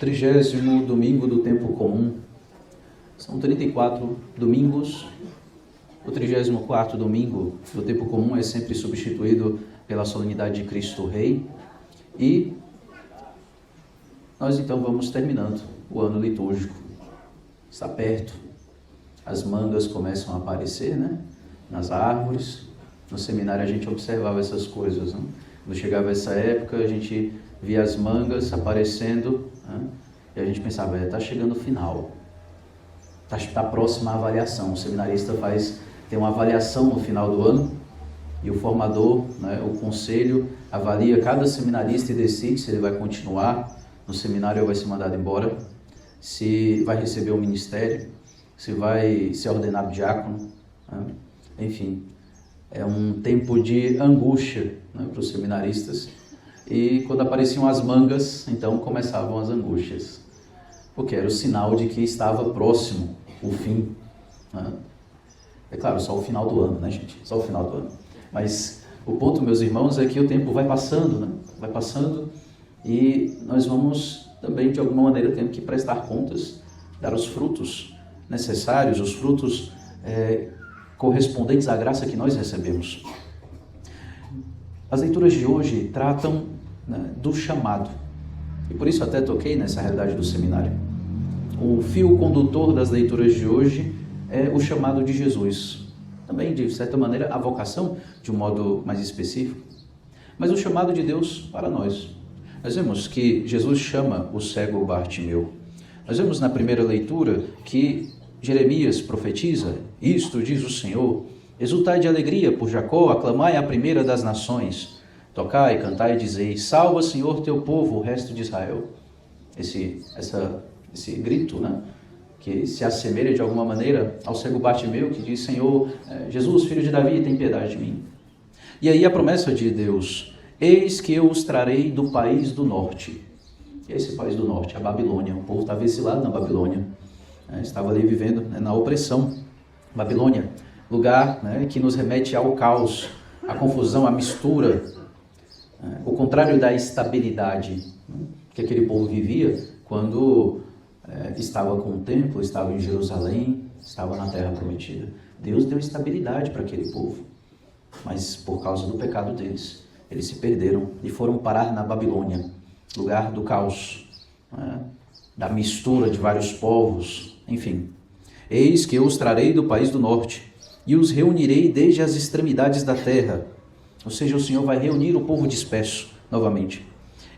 30º domingo do tempo comum. São 34 domingos. O 34º domingo do tempo comum é sempre substituído pela solenidade de Cristo Rei. E nós então vamos terminando o ano litúrgico. Está perto. As mangas começam a aparecer, né? Nas árvores. No seminário a gente observava essas coisas, né? Quando chegava essa época, a gente via as mangas aparecendo, né? E a gente pensava, está chegando o final. Está próxima a avaliação. O seminarista tem uma avaliação no final do ano, e o formador, né, o conselho, avalia cada seminarista e decide se ele vai continuar no seminário ou vai ser mandado embora, se vai receber o ministério, se vai ser ordenado diácono, né? Enfim, é um tempo de angústia, né, para os seminaristas. E quando apareciam as mangas, então começavam as angústias, porque era o sinal de que estava próximo o fim, né? É claro, só o final do ano, né, gente? Só o final do ano. Mas o ponto, meus irmãos, é que o tempo vai passando, né? Vai passando, e nós vamos também, de alguma maneira, tendo que prestar contas, dar os frutos necessários, os frutos correspondentes à graça que nós recebemos. As leituras de hoje tratam, né, do chamado, e por isso até toquei nessa realidade do seminário. O fio condutor das leituras de hoje é o chamado de Jesus, também de certa maneira a vocação de um modo mais específico, mas o chamado de Deus para nós. Nós vemos que Jesus chama o cego Bartimeu. Nós vemos na primeira leitura que Jeremias profetiza: isto diz o Senhor, exultai de alegria por Jacó, aclamai a primeira das nações, tocai, cantai e dizei, salva, Senhor, teu povo, o resto de Israel. Esse grito, né, que se assemelha de alguma maneira ao cego Bartimeu, que diz, Senhor, Jesus, filho de Davi, tem piedade de mim. E aí a promessa de Deus, eis que eu os trarei do país do norte. E esse país do norte, a Babilônia. O povo estava exilado na Babilônia, estava ali vivendo, né, na opressão. Babilônia, lugar, né, que nos remete ao caos, à confusão, à mistura, o contrário da estabilidade, né, que aquele povo vivia quando estava com o templo, estava em Jerusalém, estava na terra prometida. Deus deu estabilidade para aquele povo, mas por causa do pecado deles, eles se perderam e foram parar na Babilônia, lugar do caos, né, da mistura de vários povos, enfim. Eis que eu os trarei do país do norte e os reunirei desde as extremidades da terra. Ou seja, o Senhor vai reunir o povo disperso novamente.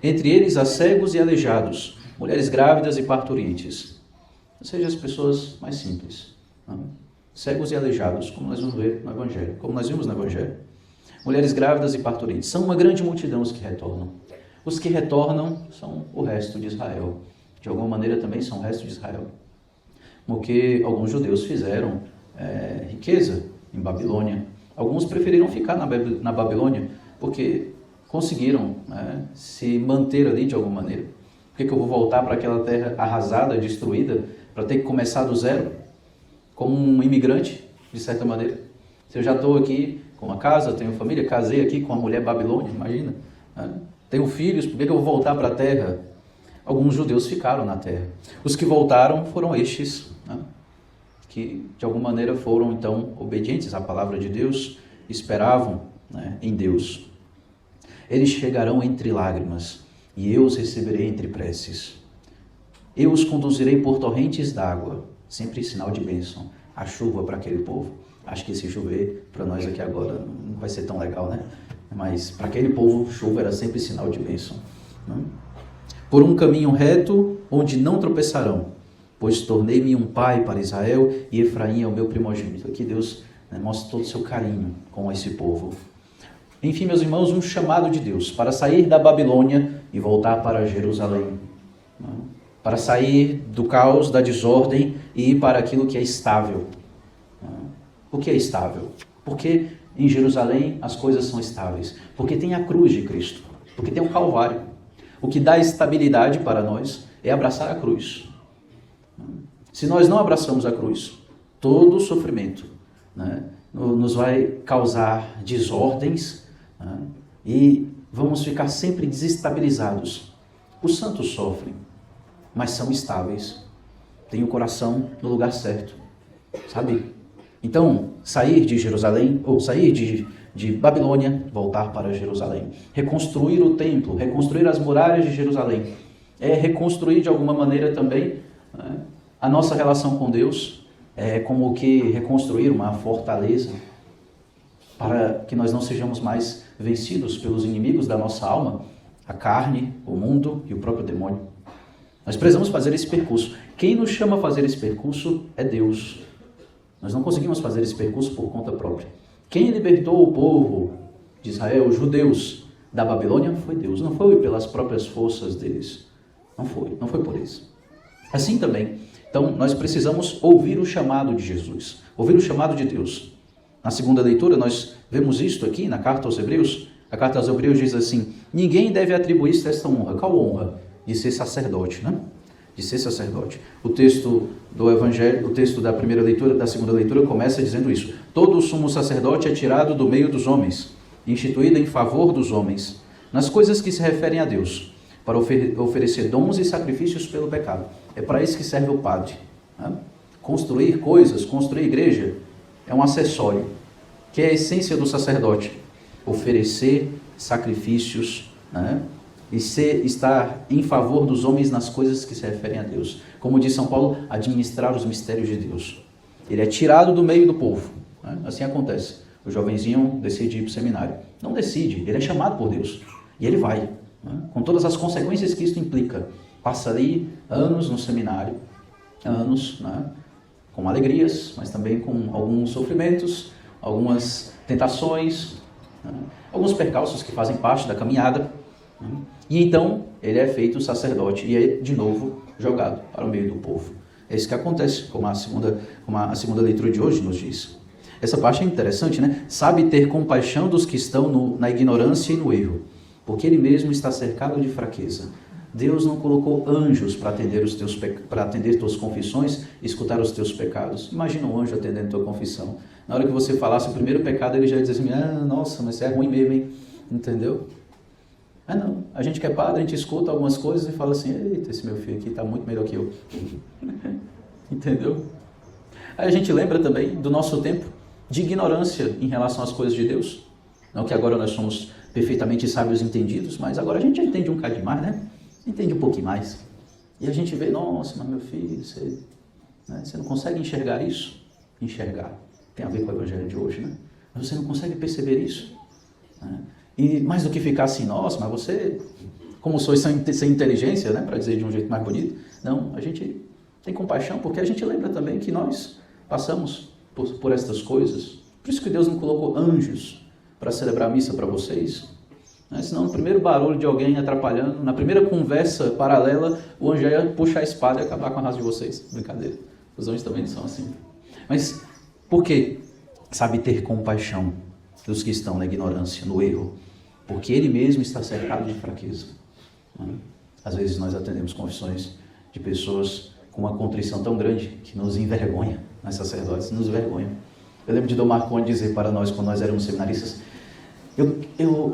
Entre eles há cegos e aleijados, mulheres grávidas e parturientes. Ou seja, as pessoas mais simples, né? Cegos e aleijados, como nós vamos ver no Evangelho, como nós vimos no Evangelho. Mulheres grávidas e parturientes. São uma grande multidão os que retornam. Os que retornam são o resto de Israel. De alguma maneira também são o resto de Israel. Porque alguns judeus fizeram riqueza em Babilônia. Alguns preferiram ficar na Babilônia porque conseguiram, né, se manter ali de alguma maneira. Por que eu vou voltar para aquela terra arrasada, destruída, para ter que começar do zero? Como um imigrante, de certa maneira. Se eu já estou aqui com uma casa, tenho família, casei aqui com uma mulher babilônia, imagina, né? Tenho filhos, por que eu vou voltar para a terra? Alguns judeus ficaram na terra. Os que voltaram foram estes, né, que de alguma maneira foram então obedientes à palavra de Deus, esperavam, né, em Deus. Eles chegarão entre lágrimas, e eu os receberei entre preces. Eu os conduzirei por torrentes d'água, sempre sinal de bênção, a chuva para aquele povo. Acho que se chover para nós aqui agora não vai ser tão legal, né? Mas para aquele povo, chuva era sempre sinal de bênção, né? Por um caminho reto, onde não tropeçarão, pois tornei-me um pai para Israel e Efraim é o meu primogênito. Aqui Deus, né, mostra todo o seu carinho com esse povo. Enfim, meus irmãos, um chamado de Deus para sair da Babilônia e voltar para Jerusalém, né? Para sair do caos, da desordem e ir para aquilo que é estável. O que é estável? Porque em Jerusalém as coisas são estáveis. Porque tem a cruz de Cristo. Porque tem o Calvário. O que dá estabilidade para nós é abraçar a cruz. Se nós não abraçamos a cruz, todo o sofrimento, né, nos vai causar desordens, né, e vamos ficar sempre desestabilizados. Os santos sofrem. mas são estáveis. Têm o coração no lugar certo, sabe? Então, sair de Jerusalém, ou sair de Babilônia, voltar para Jerusalém. Reconstruir o templo, reconstruir as muralhas de Jerusalém. É reconstruir de alguma maneira também, né, a nossa relação com Deus. É como que reconstruir uma fortaleza para que nós não sejamos mais vencidos pelos inimigos da nossa alma, a carne, o mundo e o próprio demônio. Nós precisamos fazer esse percurso. Quem nos chama a fazer esse percurso é Deus. Nós não conseguimos fazer esse percurso por conta própria. Quem libertou o povo de Israel, os judeus, da Babilônia, foi Deus. Não foi pelas próprias forças deles. Não foi por eles. Assim também, então, nós precisamos ouvir o chamado de Jesus, ouvir o chamado de Deus. Na segunda leitura, nós vemos isto aqui na carta aos Hebreus. A carta aos Hebreus diz assim: ninguém deve atribuir-se esta honra. Qual honra? De ser sacerdote, né? De ser sacerdote. O texto do Evangelho, o texto da primeira leitura, da segunda leitura, começa dizendo isso: todo sumo sacerdote é tirado do meio dos homens, instituído em favor dos homens, nas coisas que se referem a Deus, para oferecer dons e sacrifícios pelo pecado. É para isso que serve o padre. Né? Construir coisas, construir igreja, é um acessório, que é a essência do sacerdote. Oferecer sacrifícios, né? E estar em favor dos homens nas coisas que se referem a Deus. Como diz São Paulo, administrar os mistérios de Deus. Ele é tirado do meio do povo. Né? Assim acontece. O jovenzinho decide ir para o seminário. Não decide, ele é chamado por Deus. E ele vai, né? Com todas as consequências que isso implica. Passa ali anos no seminário, anos, né? Com alegrias, mas também com alguns sofrimentos, algumas tentações, né? Alguns percalços que fazem parte da caminhada. Né? E então ele é feito sacerdote e é de novo jogado para o meio do povo. É isso que acontece, como a segunda leitura de hoje nos diz. Essa parte é interessante, né? Sabe ter compaixão dos que estão na ignorância e no erro, porque ele mesmo está cercado de fraqueza. Deus não colocou anjos para atender tuas confissões e escutar os teus pecados. Imagina um anjo atendendo tua confissão. Na hora que você falasse o primeiro pecado, ele já ia dizer assim: nossa, mas você é ruim mesmo, hein? Entendeu? Não. A gente que é padre, a gente escuta algumas coisas e fala assim: eita, esse meu filho aqui está muito melhor que eu. Entendeu? Aí a gente lembra também do nosso tempo de ignorância em relação às coisas de Deus. Não que agora nós somos perfeitamente sábios e entendidos, mas agora a gente já entende um bocadinho mais, né? Entende um pouquinho mais. E a gente vê: nossa, mas meu filho, você não consegue enxergar isso? Enxergar. Tem a ver com o evangelho de hoje, né? Mas você não consegue perceber isso. Né? E mais do que ficar assim: nossa, mas você, como sois sem inteligência, né? Para dizer de um jeito mais bonito. Não, a gente tem compaixão porque a gente lembra também que nós passamos por estas coisas. Por isso que Deus não colocou anjos para celebrar a missa para vocês. Senão, no primeiro barulho de alguém atrapalhando, na primeira conversa paralela, o anjo ia puxar a espada e acabar com a raça de vocês. Brincadeira. Os anjos também são assim. Mas por quê? Sabe ter compaixão dos que estão na ignorância, no erro. Porque ele mesmo está cercado de fraqueza. Às vezes nós atendemos confissões de pessoas com uma contrição tão grande que nos envergonha, nós sacerdotes, nos vergonha. Eu lembro de Dom Marconi dizer para nós, quando nós éramos seminaristas: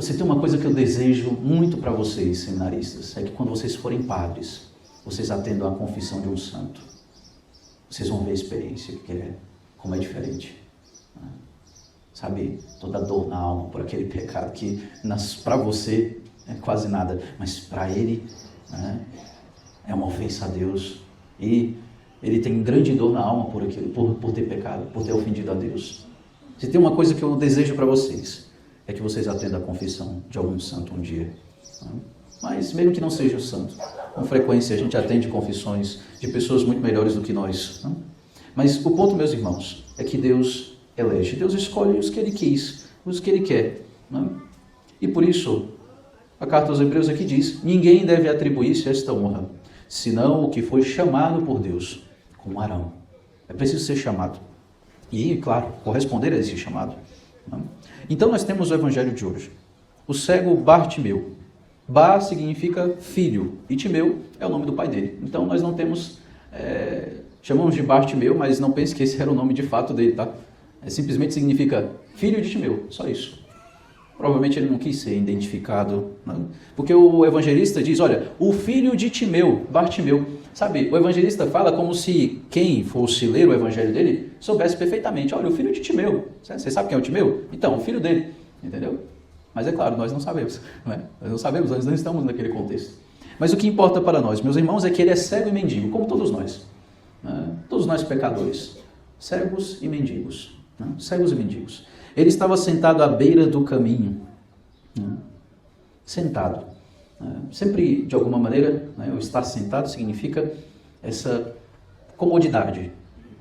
se tem uma coisa que eu desejo muito para vocês, seminaristas, é que quando vocês forem padres, vocês atendam a confissão de um santo. Vocês vão ver a experiência, como é diferente. Sabe, toda a dor na alma por aquele pecado que para você é quase nada, mas para ele, né, é uma ofensa a Deus. E ele tem grande dor na alma por aquilo, por ter pecado, por ter ofendido a Deus. Se tem uma coisa que eu desejo para vocês, é que vocês atendam a confissão de algum santo um dia. Mas mesmo que não seja o santo, com frequência a gente atende confissões de pessoas muito melhores do que nós. Mas o ponto, meus irmãos, é que Deus elege, Deus escolhe os que Ele quis, os que Ele quer. E por isso, a carta aos Hebreus aqui diz: ninguém deve atribuir-se a esta honra, senão o que foi chamado por Deus, como Arão. É preciso ser chamado. E, claro, corresponder a esse chamado. Então nós temos o evangelho de hoje. O cego Bartimeu. Bar significa filho, e Timeu é o nome do pai dele. Então nós não temos, chamamos de Bartimeu, mas não pense que esse era o nome de fato dele, tá? Simplesmente significa filho de Timeu, só isso. Provavelmente ele não quis ser identificado, não? Porque o evangelista diz, olha, o filho de Timeu, Bartimeu. Sabe, o evangelista fala como se quem fosse ler o evangelho dele soubesse perfeitamente, olha, o filho de Timeu. Você sabe quem é o Timeu? Então, o filho dele, entendeu? Mas é claro, nós não sabemos, não é? Nós não sabemos, nós não estamos naquele contexto. Mas o que importa para nós, meus irmãos, é que ele é cego e mendigo, como todos nós. Né? Todos nós pecadores, cegos e mendigos. Né? Cegos e mendigos. Ele estava sentado à beira do caminho. Né? Sentado. Sempre, de alguma maneira, o estar sentado significa essa comodidade,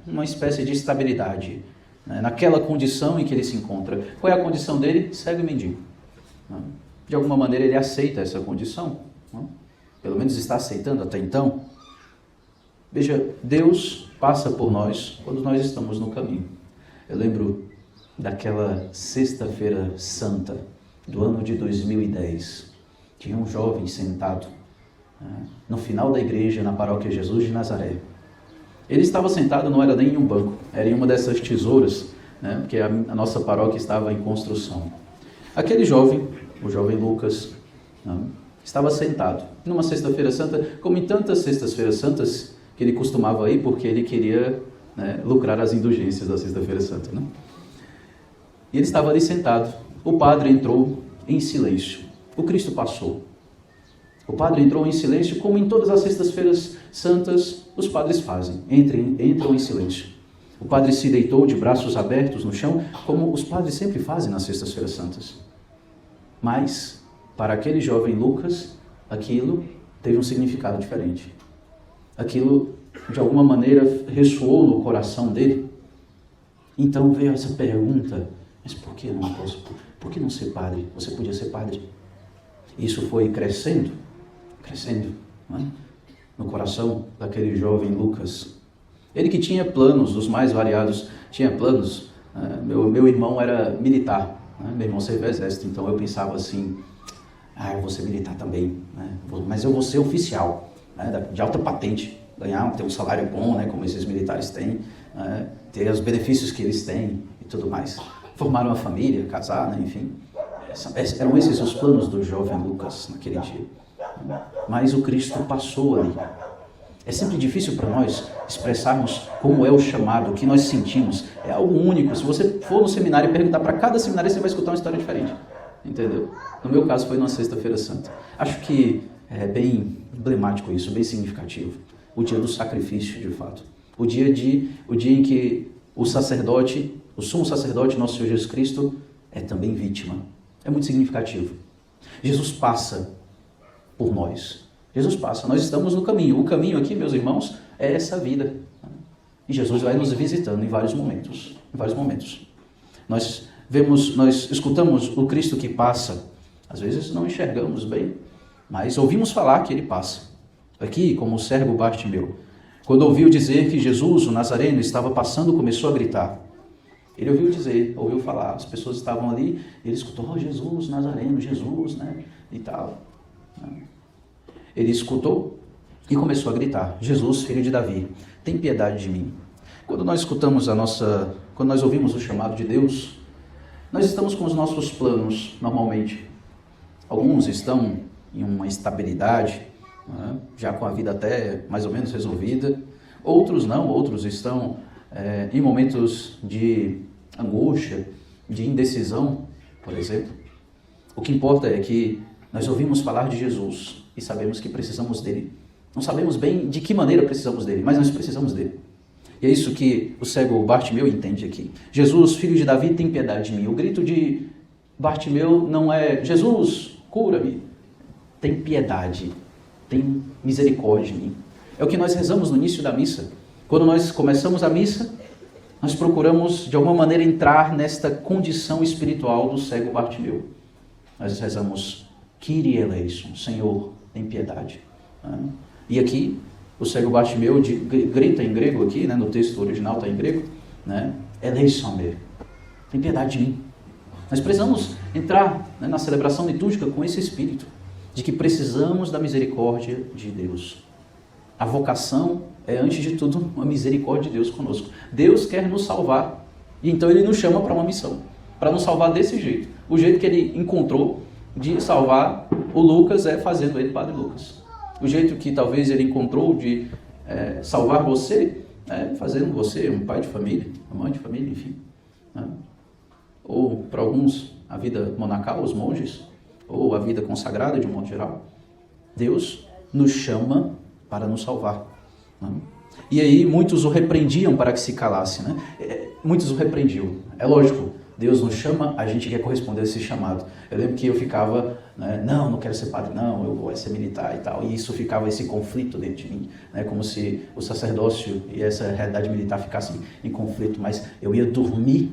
uma espécie de estabilidade, naquela condição em que ele se encontra. Qual é a condição dele? Cego e mendigo. De alguma maneira ele aceita essa condição, pelo menos está aceitando até então. Veja, Deus passa por nós quando nós estamos no caminho. Eu lembro daquela sexta-feira santa do ano de 2010. Tinha um jovem sentado no final da igreja, na paróquia Jesus de Nazaré. Ele estava sentado, não era nem em um banco, era em uma dessas tesouras, porque a nossa paróquia estava em construção. Aquele jovem, o jovem Lucas, estava sentado numa sexta-feira santa, como em tantas sextas-feiras santas que ele costumava ir, porque ele queria lucrar as indulgências da sexta-feira santa. E ele estava ali sentado. O padre entrou em silêncio. O Cristo passou. O padre entrou em silêncio, como em todas as sextas-feiras santas os padres fazem. Entram em silêncio. O padre se deitou de braços abertos no chão, como os padres sempre fazem nas sextas-feiras santas. Mas, para aquele jovem Lucas, aquilo teve um significado diferente. Aquilo, de alguma maneira, ressoou no coração dele. Então veio essa pergunta, mas por que eu não posso? Por que não ser padre? Você podia ser padre. Isso foi crescendo, no coração daquele jovem Lucas. Ele que tinha planos dos mais variados, tinha planos. Meu irmão era militar, meu irmão serviu ao exército, então eu pensava assim, eu vou ser militar também, mas eu vou ser oficial, de alta patente, ter um salário bom, como esses militares têm, ter os benefícios que eles têm e tudo mais. Formar uma família, casar, enfim. Eram esses os planos do jovem Lucas naquele dia. Mas o Cristo passou ali. É sempre difícil para nós expressarmos como é o chamado, o que nós sentimos. É algo único. Se você for no seminário e perguntar para cada seminário, você vai escutar uma história diferente. Entendeu? No meu caso foi numa sexta-feira santa. Acho que é bem emblemático isso, bem significativo. O dia do sacrifício, de fato. O dia em que o sacerdote, o sumo sacerdote, nosso Senhor Jesus Cristo, é também vítima. É muito significativo. Jesus passa por nós. Jesus passa. Nós estamos no caminho. O caminho aqui, meus irmãos, é essa vida. E Jesus vai nos visitando em vários momentos. Nós escutamos o Cristo que passa. Às vezes não enxergamos bem, mas ouvimos falar que ele passa. Aqui, como o servo Bartimeu, quando ouviu dizer que Jesus, o Nazareno, estava passando, começou a gritar. Ele ouviu falar, as pessoas estavam ali, ele escutou, Jesus, Nazareno, Jesus, e tal. Ele escutou e começou a gritar, Jesus, filho de Davi, tem piedade de mim. Quando nós quando nós ouvimos o chamado de Deus, nós estamos com os nossos planos, normalmente. Alguns estão em uma estabilidade, já com a vida até mais ou menos resolvida. Outros não, outros estão em momentos de angústia, de indecisão, por exemplo. O que importa é que nós ouvimos falar de Jesus e sabemos que precisamos dele. Não sabemos bem de que maneira precisamos dele, mas nós precisamos dele. E é isso que o cego Bartimeu entende aqui. Jesus, filho de Davi, tem piedade de mim. O grito de Bartimeu não é Jesus, cura-me. Tem piedade, tem misericórdia em mim. É o que nós rezamos no início da missa. Quando nós começamos a missa, nós procuramos de alguma maneira entrar nesta condição espiritual do cego Bartimeu. Nós rezamos, Kyrie eleison, Senhor, tem piedade. E aqui, o cego Bartimeu grita em grego aqui, no texto original está em grego, eleison me, tem piedade de mim. Nós precisamos entrar na celebração litúrgica com esse espírito, de que precisamos da misericórdia de Deus. A vocação é, antes de tudo, uma misericórdia de Deus conosco. Deus quer nos salvar, e então Ele nos chama para uma missão, para nos salvar desse jeito, O jeito que ele encontrou de salvar o Lucas é fazendo ele Padre Lucas. O jeito que talvez ele encontrou de salvar você é fazendo você um pai de família, uma mãe de família, enfim. Né? Ou, para alguns, a vida monacal, os monges, ou a vida consagrada de um modo geral. Deus nos chama para nos salvar. Né? E aí muitos o repreendiam para que se calasse. Né? Muitos o repreendiam. É lógico, Deus nos chama, a gente quer corresponder a esse chamado. Eu lembro que eu ficava, né, não quero ser padre, não, eu vou ser militar e tal. E isso ficava esse conflito dentro de mim, né, como se o sacerdócio e essa realidade militar ficassem em conflito. Mas eu ia dormir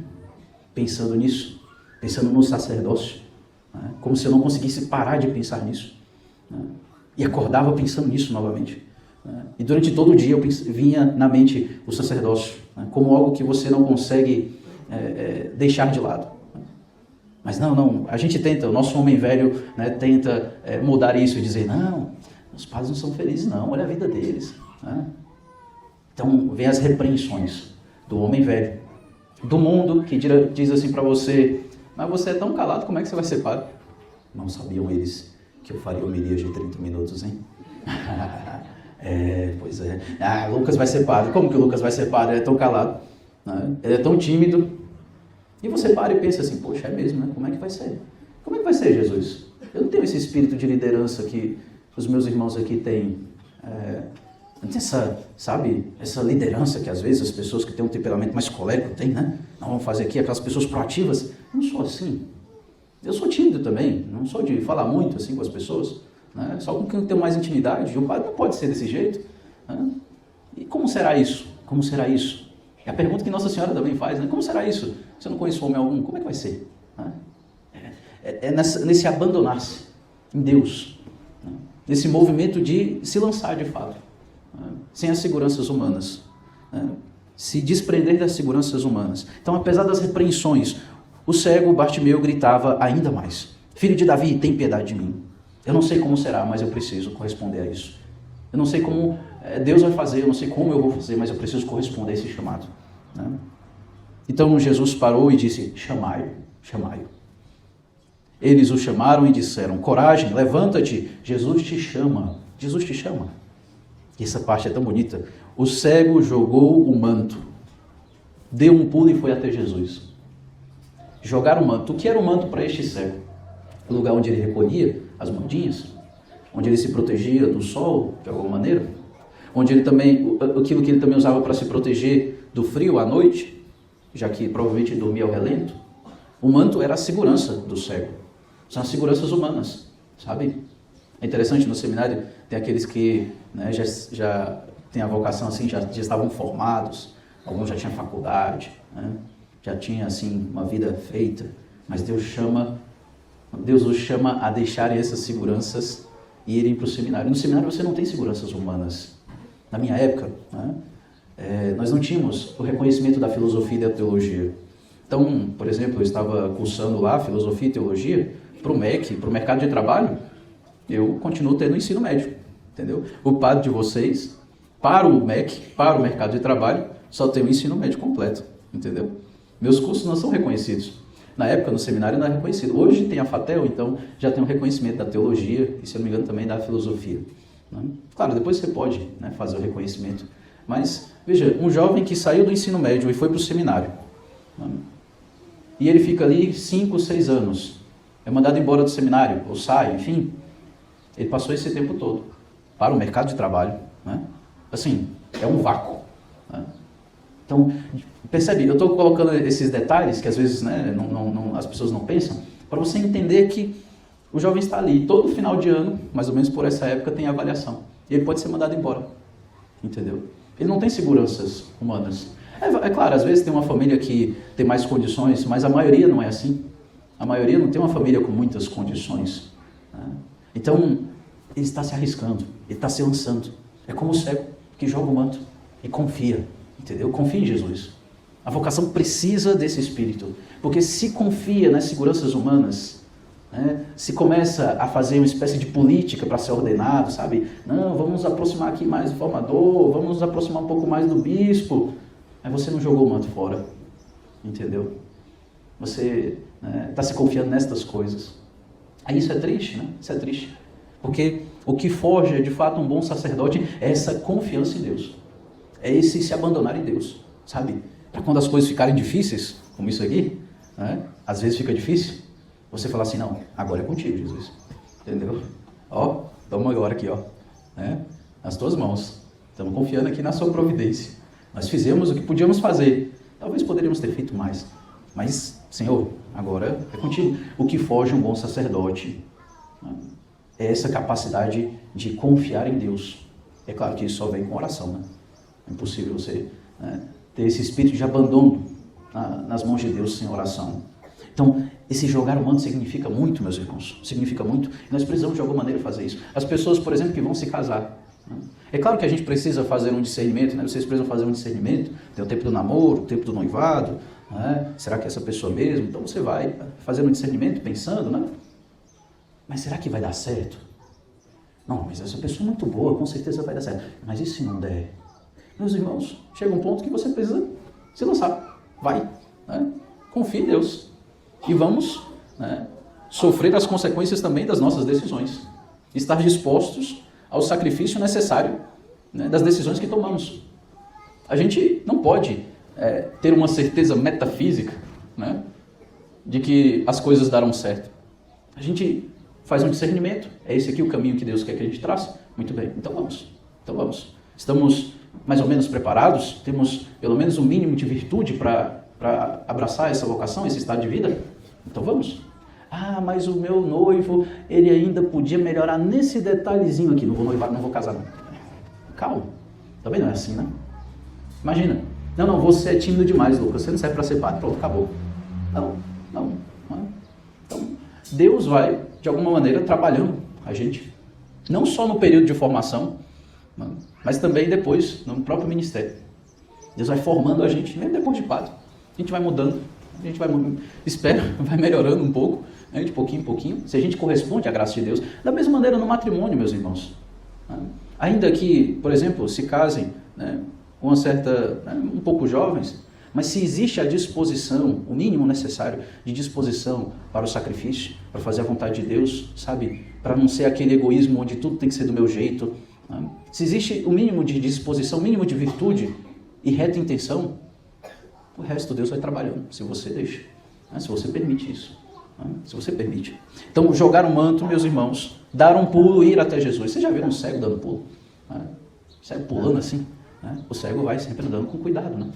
pensando nisso, pensando no sacerdócio, né, como se eu não conseguisse parar de pensar nisso. Né, e acordava pensando nisso novamente. Né, e durante todo o dia eu vinha na mente o sacerdócio, né, como algo que você não consegue deixar de lado. Mas não, a gente tenta, o nosso homem velho, né, tenta mudar isso e dizer, não, os padres não são felizes não, olha a vida deles. Né? Então vem as repreensões do homem velho, do mundo que diz assim para você, mas você é tão calado, como é que você vai ser padre? Não sabiam eles que eu faria homilias de 30 minutos, hein? Pois é. Lucas vai ser padre. Como que o Lucas vai ser padre? Ele é tão calado, né? Ele é tão tímido. E você para e pensa assim, poxa, é mesmo, né? Como é que vai ser? Como é que vai ser, Jesus? Eu não tenho esse espírito de liderança que os meus irmãos aqui têm. Não tem essa liderança que às vezes as pessoas que têm um temperamento mais colérico têm, né? Não vamos fazer aqui aquelas pessoas proativas. Eu não sou assim. Eu sou tímido também, não sou de falar muito assim com as pessoas, né? Só com quem tem mais intimidade. E o padre não pode ser desse jeito. Né? E como será isso? Como será isso? É a pergunta que Nossa Senhora também faz, né? Como será isso? Se eu não conheço homem algum, como é que vai ser? Né? Nesse abandonar-se em Deus, né? Nesse movimento de se lançar de fato, né? Sem as seguranças humanas, né? Se desprender das seguranças humanas. Então, apesar das repreensões, o cego Bartimeu gritava ainda mais, Filho de Davi, tem piedade de mim. Eu não sei como será, mas eu preciso corresponder a isso. Eu não sei como Deus vai fazer, eu não sei como eu vou fazer, mas eu preciso corresponder a esse chamado. Né? Então Jesus parou e disse, chamai-o, chamai-o. Eles o chamaram e disseram, coragem, levanta-te, Jesus te chama, Jesus te chama. E essa parte é tão bonita. O cego jogou o manto, deu um pulo e foi até Jesus. Jogar o manto. O que era o manto para este cego? O lugar onde ele recolhia as mandinhas, onde ele se protegia do sol, de alguma maneira, onde ele também, aquilo que ele também usava para se proteger do frio à noite, já que provavelmente dormia ao relento. O manto era a segurança do cego, são as seguranças humanas, sabe? É interessante, no seminário tem aqueles que, né, já têm a vocação assim, já estavam formados, alguns já tinham faculdade, né, já tinham assim uma vida feita, mas Deus os chama a deixarem essas seguranças e irem para o seminário. No seminário você não tem seguranças humanas. Na minha época, né, nós não tínhamos o reconhecimento da filosofia e da teologia. Então, por exemplo, eu estava cursando lá filosofia e teologia para o MEC, para o mercado de trabalho, eu continuo tendo ensino médio, entendeu? O padre de vocês, para o MEC, para o mercado de trabalho, só tem o ensino médio completo, entendeu? Meus cursos não são reconhecidos. Na época, no seminário, não era reconhecido. Hoje tem a FATEL, então já tem um reconhecimento da teologia e, se eu não me engano, também da filosofia. Né? Claro, depois você pode, né, fazer o reconhecimento. Mas, veja, um jovem que saiu do ensino médio e foi para o seminário, né, e ele fica ali 5, 6 anos, é mandado embora do seminário, ou sai, enfim, ele passou esse tempo todo para o mercado de trabalho. Né? Assim, é um vácuo. Né? Então, percebe, eu estou colocando esses detalhes que às vezes, né, as pessoas não pensam, para você entender que o jovem está ali, todo final de ano, mais ou menos por essa época, tem avaliação. E ele pode ser mandado embora, entendeu? Ele não tem seguranças humanas. É claro, às vezes tem uma família que tem mais condições, mas a maioria não é assim. A maioria não tem uma família com muitas condições. Né? Então, ele está se arriscando, ele está se lançando. É como o cego que joga o manto e confia, entendeu? Confia em Jesus. A vocação precisa desse espírito, porque se confia nas seguranças humanas, né, se começa a fazer uma espécie de política para ser ordenado, sabe? Não, vamos nos aproximar aqui mais do formador, vamos nos aproximar um pouco mais do bispo. Aí você não jogou o manto fora, entendeu? Você Está se confiando nestas coisas. Aí isso é triste, né? Isso é triste. Porque o que forja, de fato, um bom sacerdote é essa confiança em Deus. É esse se abandonar em Deus, sabe? Para quando as coisas ficarem difíceis, como isso aqui, né? Às vezes fica difícil, você falar assim, não, agora é contigo, Jesus. Entendeu? Ó, toma agora aqui, ó. Né? Nas tuas mãos. Estamos confiando aqui na sua providência. Nós fizemos o que podíamos fazer. Talvez poderíamos ter feito mais. Mas, Senhor, agora é contigo. O que foge um bom sacerdote, né? É essa capacidade de confiar em Deus. É claro que isso só vem com oração, né? É impossível você, né, ter esse espírito de abandono nas mãos de Deus sem oração. Então, esse jogar o manto significa muito, meus irmãos. Significa muito. E nós precisamos, de alguma maneira, fazer isso. As pessoas, por exemplo, que vão se casar. Né? É claro que a gente precisa fazer um discernimento, né? Vocês precisam fazer um discernimento. Tem o tempo do namoro, o tempo do noivado. Né? Será que é essa pessoa mesmo? Então você vai fazendo um discernimento, pensando, né? Mas será que vai dar certo? Não, mas essa pessoa é muito boa, com certeza vai dar certo. Mas e se não der? Meus irmãos, chega um ponto que você precisa se lançar. Vai. Né? Confie em Deus. E vamos, né, sofrer as consequências também das nossas decisões. Estar dispostos ao sacrifício necessário, né, das decisões que tomamos. A gente não pode ter uma certeza metafísica, né, de que as coisas darão certo. A gente faz um discernimento. É esse aqui o caminho que Deus quer que a gente trace? Muito bem, então vamos. Estamos mais ou menos preparados? Temos pelo menos um mínimo de virtude para abraçar essa vocação, esse estado de vida? Então vamos. Ah, mas o meu noivo, ele ainda podia melhorar nesse detalhezinho aqui. Não vou noivar, não vou casar não. Calma. Também não é assim, né? Imagina. Não, você é tímido demais, Lucas. Você não serve para ser padre. Pronto, acabou. Não. Então, Deus vai, de alguma maneira, trabalhando a gente. Não só no período de formação, mas também depois, no próprio ministério. Deus vai formando a gente, mesmo depois de padre. A gente vai mudando, vai melhorando um pouco, né, de pouquinho em pouquinho, se a gente corresponde à graça de Deus. Da mesma maneira no matrimônio, meus irmãos. Ainda que, por exemplo, se casem, né, com uma certa, um pouco jovens, mas se existe a disposição, o mínimo necessário de disposição para o sacrifício, para fazer a vontade de Deus, sabe? Para não ser aquele egoísmo onde tudo tem que ser do meu jeito. Né? Se existe o mínimo de disposição, o mínimo de virtude e reta intenção, o resto Deus vai trabalhando, se você deixa, né? Se você permite isso. Né? Se você permite. Então, jogar um manto, meus irmãos, dar um pulo e ir até Jesus. Você já viu um cego dando pulo? Né? Cego pulando assim? Né? O cego vai sempre andando com cuidado, né?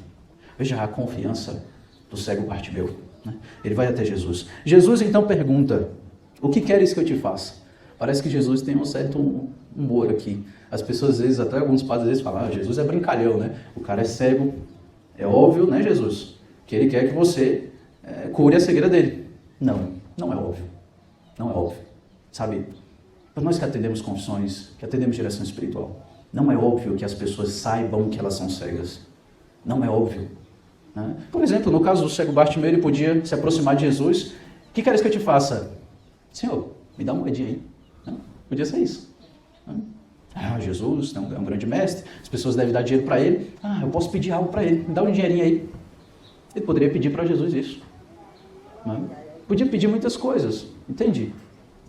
Veja a confiança do cego Bartimeu. Né? Ele vai até Jesus. Jesus então pergunta, o que queres que eu te faça? Parece que Jesus tem um certo humor aqui. As pessoas, às vezes, até alguns padres, às vezes falam, Jesus é brincalhão, né? O cara é cego. É óbvio, né, Jesus? Que ele quer que você cure a cegueira dele. Não é óbvio. Não é óbvio. Sabe, para nós que atendemos confissões, que atendemos direção espiritual, não é óbvio que as pessoas saibam que elas são cegas. Não é óbvio. Né? Por exemplo, no caso do cego Bartimeu, ele podia se aproximar de Jesus. O que queres que eu te faça? Senhor, me dá uma moedinha aí. Não? Podia ser isso. Ah, Jesus é um grande mestre, as pessoas devem dar dinheiro para ele. Ah, eu posso pedir algo para ele, me dá um dinheirinho aí. Ele poderia pedir para Jesus isso. Não? Podia pedir muitas coisas, entende?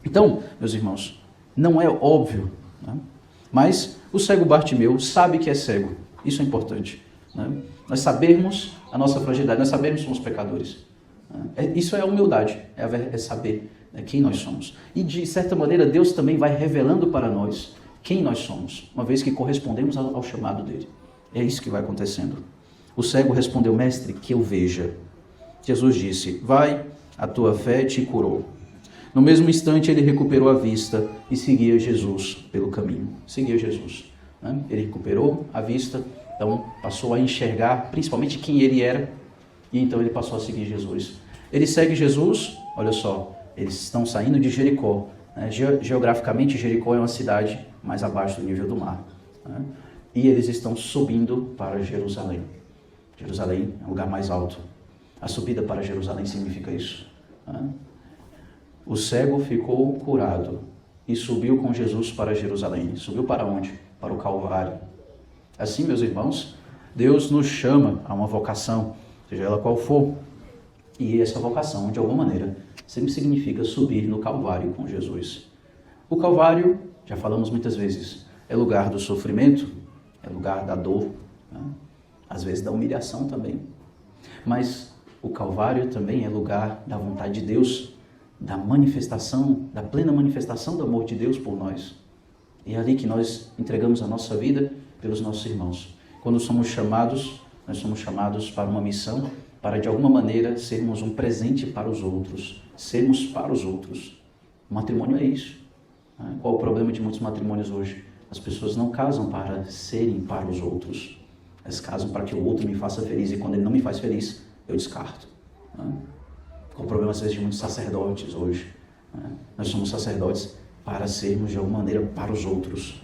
Então, meus irmãos, não é óbvio, né? Mas o cego Bartimeu sabe que é cego. Isso é importante. Né? Nós sabemos a nossa fragilidade, nós sabemos que somos pecadores. Isso é a humildade, é saber, né, quem nós somos. E de certa maneira Deus também vai revelando para nós quem nós somos, uma vez que correspondemos ao chamado dele. É isso que vai acontecendo. O cego respondeu, mestre, que eu veja. Jesus disse, vai, a tua fé te curou. No mesmo instante ele recuperou a vista e seguia Jesus pelo caminho. Seguia Jesus. Né? Ele recuperou a vista, então passou a enxergar principalmente quem ele era, e então ele passou a seguir Jesus. Ele segue Jesus, olha só, eles estão saindo de Jericó. Né? Geograficamente, Jericó é uma cidade mais abaixo do nível do mar. Né? E eles estão subindo para Jerusalém. Jerusalém é o lugar mais alto. A subida para Jerusalém significa isso. Né? O cego ficou curado e subiu com Jesus para Jerusalém. Subiu para onde? Para o Calvário. Assim, meus irmãos, Deus nos chama a uma vocação, seja ela qual for. E essa vocação, de alguma maneira, sempre significa subir no Calvário com Jesus. O Calvário, já falamos muitas vezes, é lugar do sofrimento, é lugar da dor, né? Às vezes da humilhação também. Mas o Calvário também é lugar da vontade de Deus, da manifestação, da plena manifestação do amor de Deus por nós. E é ali que nós entregamos a nossa vida pelos nossos irmãos. Quando somos chamados, nós somos chamados para uma missão, para de alguma maneira sermos um presente para os outros, sermos para os outros. O matrimônio é isso. Qual o problema de muitos matrimônios hoje? As pessoas não casam para serem para os outros. Elas casam para que o outro me faça feliz e quando ele não me faz feliz, eu descarto. Qual o problema às vezes de muitos sacerdotes hoje? Nós somos sacerdotes para sermos de alguma maneira para os outros.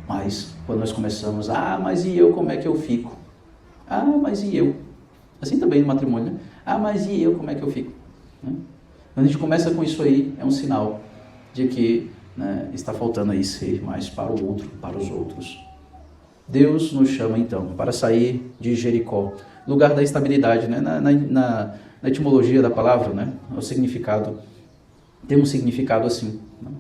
Mas quando nós começamos, mas e eu, como é que eu fico? Mas e eu? Assim também no matrimônio, né? Mas e eu, como é que eu fico? Quando a gente começa com isso aí, é um sinal de que, né, está faltando aí ser mais para o outro, para os outros. Deus nos chama então para sair de Jericó, lugar da instabilidade, né? Na etimologia da palavra, né? O significado, tem um significado assim, né?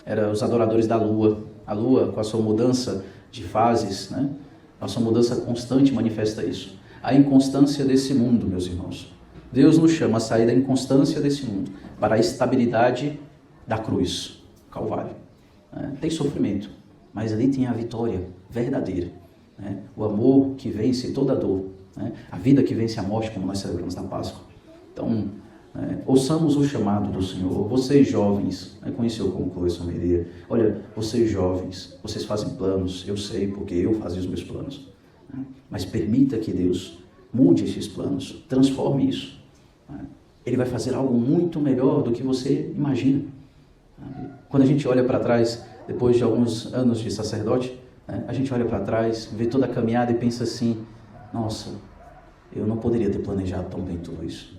Era os adoradores da lua. A lua, com a sua mudança de fases, né? A sua mudança constante manifesta isso. A inconstância desse mundo, meus irmãos. Deus nos chama a sair da inconstância desse mundo para a estabilidade da cruz, Calvário. Tem sofrimento, mas ali tem a vitória verdadeira. O amor que vence toda a dor, a vida que vence a morte, como nós celebramos na Páscoa. Então, ouçamos o chamado do Senhor. Vocês jovens, conheceu como Clovis Maria. Olha, vocês jovens, vocês fazem planos, eu sei porque eu fazia os meus planos. Mas permita que Deus mude esses planos, transforme isso. Ele vai fazer algo muito melhor do que você imagina. Quando a gente olha para trás, depois de alguns anos de sacerdote, a gente olha para trás, vê toda a caminhada e pensa assim, nossa, eu não poderia ter planejado tão bem tudo isso.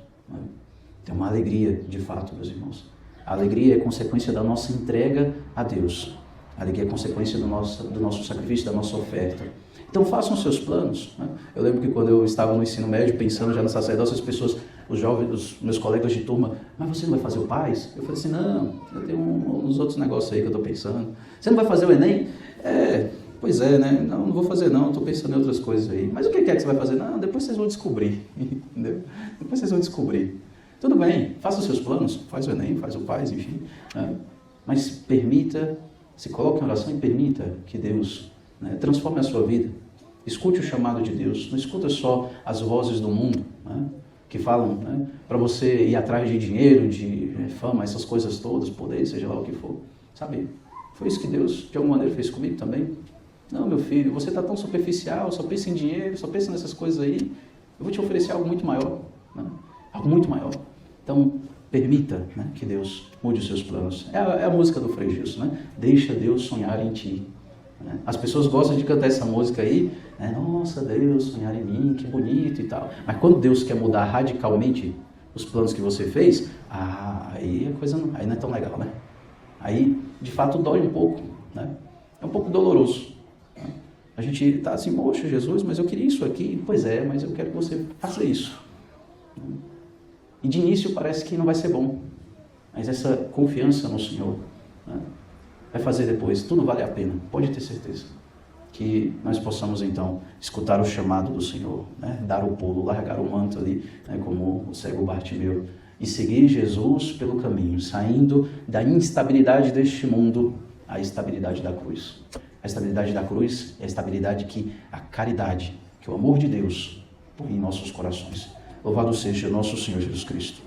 Tem uma alegria, de fato, meus irmãos. A alegria é consequência da nossa entrega a Deus. A alegria é consequência do nosso sacrifício, da nossa oferta. Então façam seus planos. Eu lembro que quando eu estava no ensino médio, pensando já no sacerdócio, as pessoas, os jovens, os meus colegas de turma, mas você não vai fazer o PAS? Eu falei assim, não, eu tenho uns outros negócios aí que eu estou pensando. Você não vai fazer o Enem? Pois é, né? Não vou fazer não, estou pensando em outras coisas aí. Mas o que é que você vai fazer? Não, depois vocês vão descobrir, entendeu? Depois vocês vão descobrir. Tudo bem, faça os seus planos, faz o Enem, faz o PAS, enfim. Mas permita, se coloque em oração e permita que Deus transforme a sua vida. Escute o chamado de Deus, não escuta só as vozes do mundo, que falam para você ir atrás de dinheiro, de fama, essas coisas todas, poder, seja lá o que for. Sabe, foi isso que Deus de alguma maneira fez comigo também. Não, meu filho, você está tão superficial, só pensa em dinheiro, só pensa nessas coisas aí. Eu vou te oferecer algo muito maior, algo muito maior. Então, permita que Deus mude os seus planos. É a música do Frei Gilson, Deixa Deus sonhar em ti. As pessoas gostam de cantar essa música aí, nossa, Deus sonhar em mim, que bonito e tal. Mas quando Deus quer mudar radicalmente os planos que você fez, aí a coisa aí não é tão legal, Aí, de fato, dói um pouco, É um pouco doloroso. A gente está assim, poxa, Jesus, mas eu queria isso aqui. Pois é, mas eu quero que você faça isso. E de início parece que não vai ser bom. Mas essa confiança no Senhor vai fazer depois. Tudo vale a pena, pode ter certeza. Que nós possamos então escutar o chamado do Senhor, dar o pulo, largar o manto ali, como o cego Bartimeu, e seguir Jesus pelo caminho, saindo da instabilidade deste mundo à estabilidade da cruz. A estabilidade da cruz é a estabilidade que a caridade, que o amor de Deus põe em nossos corações. Louvado seja nosso Senhor Jesus Cristo.